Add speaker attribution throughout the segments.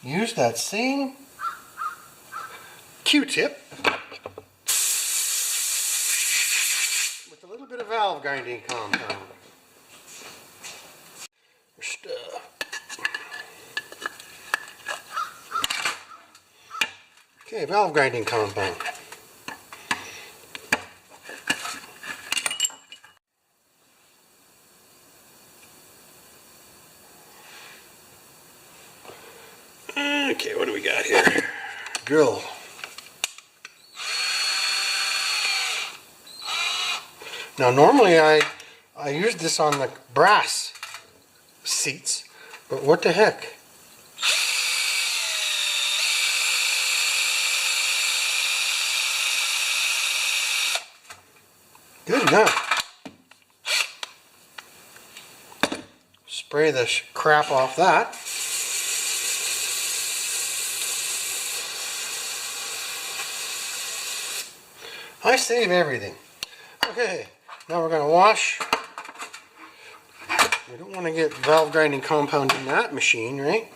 Speaker 1: use that same Q-tip with a little bit of valve grinding compound. Okay, valve grinding compound. Okay, what do we got here? Drill. Now normally I use this on the brass seats, but what the heck? Good enough. Spray the crap off that. I save everything. Okay, now we're going to wash. We don't want to get valve grinding compound in that machine, right?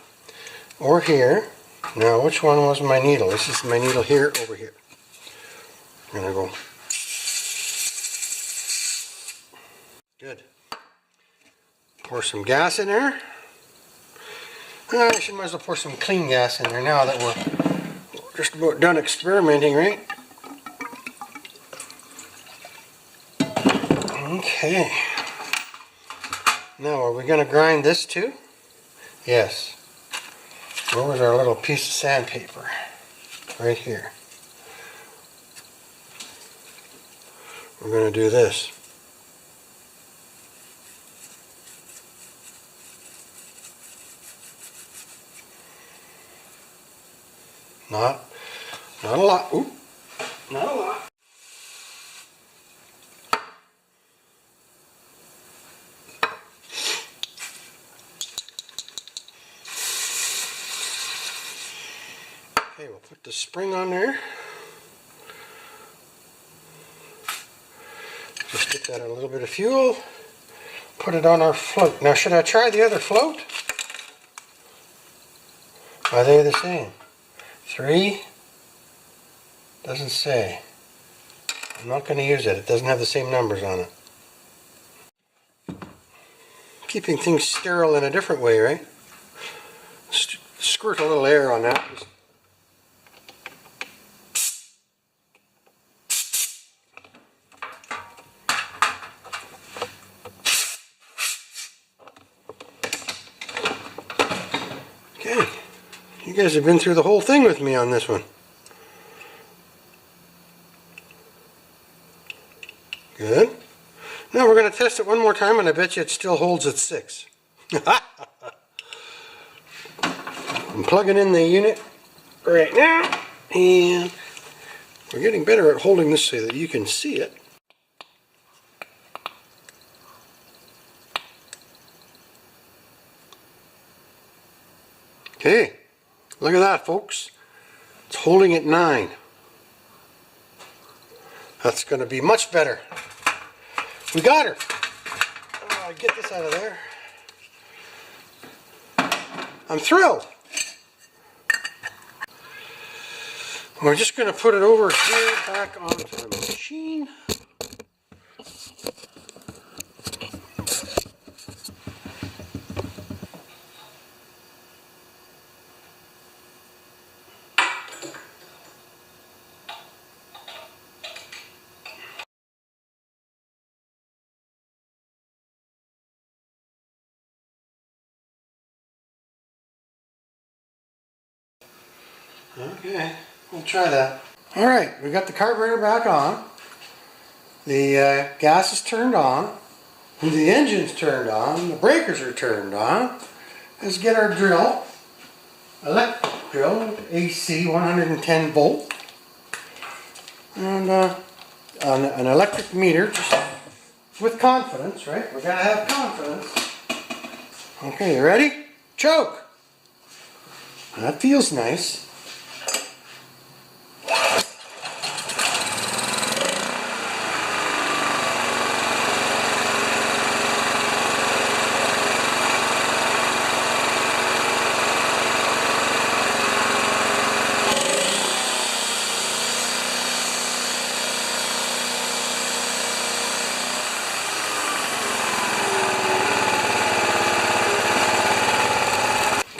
Speaker 1: Or here. Now, which one was my needle? This is my needle here, over here. I'm going to go. Good. Pour some gas in there. I should might as well pour some clean gas in there now that we're just about done experimenting, right? Okay. Now, are we going to grind this too? Yes. Where was our little piece of sandpaper? Right here. We're going to do this. Not a lot. Oop. Not a lot. Okay, we'll put the spring on there. Just get that in a little bit of fuel. Put it on our float. Now, should I try the other float? Are they the same? 3? Doesn't say. I'm not going to use it. It doesn't have the same numbers on it. Keeping things sterile in a different way, right? Squirt a little air on that. Okay. You guys have been through the whole thing with me on this one. Good. Now we're going to test it one more time, and I bet you it still holds at 6. I'm plugging in the unit right now, and we're getting better at holding this so that you can see it. Okay. Look at that, folks. It's holding at 9. That's going to be much better. We got her. Get this out of there. I'm thrilled. We're just going to put it over here, back onto the machine. Okay, we'll try that. Alright, we got the carburetor back on. The gas is turned on. The engine's turned on. The breakers are turned on. Let's get our drill. Electric drill, AC 110 volt. And an electric meter, just with confidence, right? We're going to have confidence. Okay, you ready? Choke! That feels nice.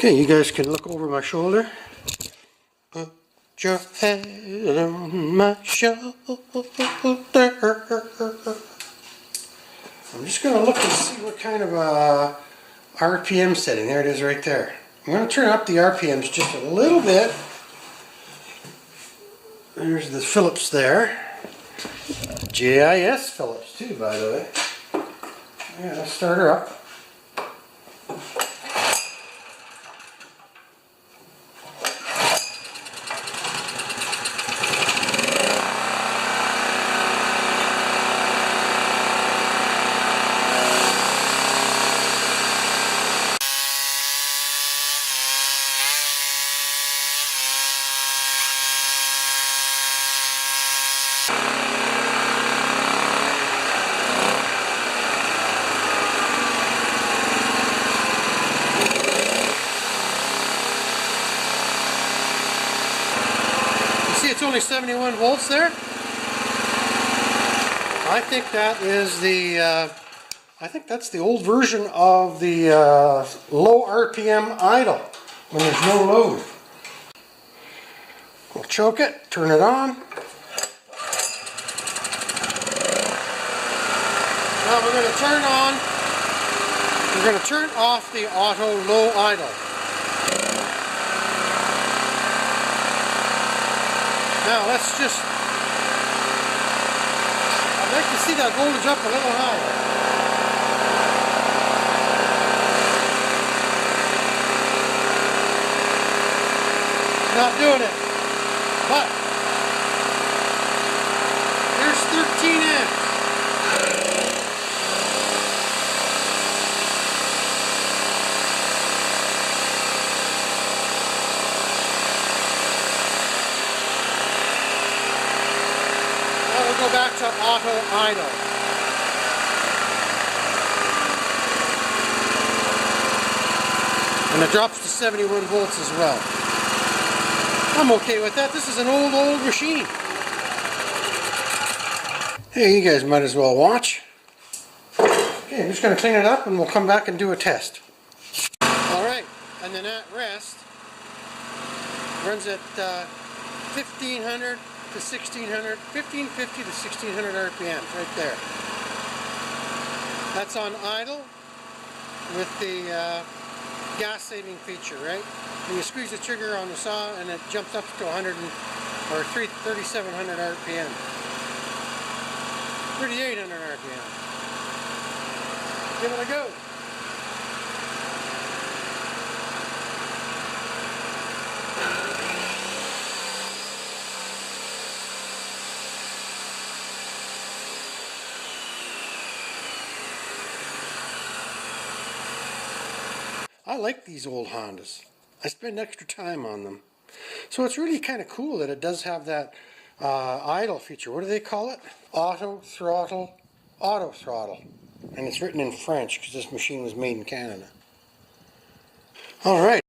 Speaker 1: Okay, you guys can look over my shoulder. Put your head on my shoulder. I'm just going to look and see what kind of RPM setting. There it is right there. I'm going to turn up the RPMs just a little bit. There's the Phillips there. JIS Phillips too, by the way. Yeah, let's start her up. See, it's only 71 volts there. I think that is the, I think that's the old version of the low RPM idle when there's no load. We'll choke it, turn it on. Now we're going to turn off the auto low idle. Now let's just, I'd like to see that voltage up a little higher. Not doing it, but there's 13 amps. Go back to auto idle. And it drops to 71 volts as well. I'm okay with that. This is an old machine. Hey, you guys might as well watch. Okay, I'm just going to clean it up and we'll come back and do a test. Alright, and then at rest runs at 1500 to 1600, 1550 to 1600 RPM, right there. That's on idle with the gas saving feature, right? And you squeeze the trigger on the saw and it jumps up to 3700 RPM. 3800 RPM. Give it a go. I like these old Hondas. I spend extra time on them. So it's really kind of cool that it does have that idle feature. What do they call it? Auto throttle. And it's written in French because this machine was made in Canada. Alright.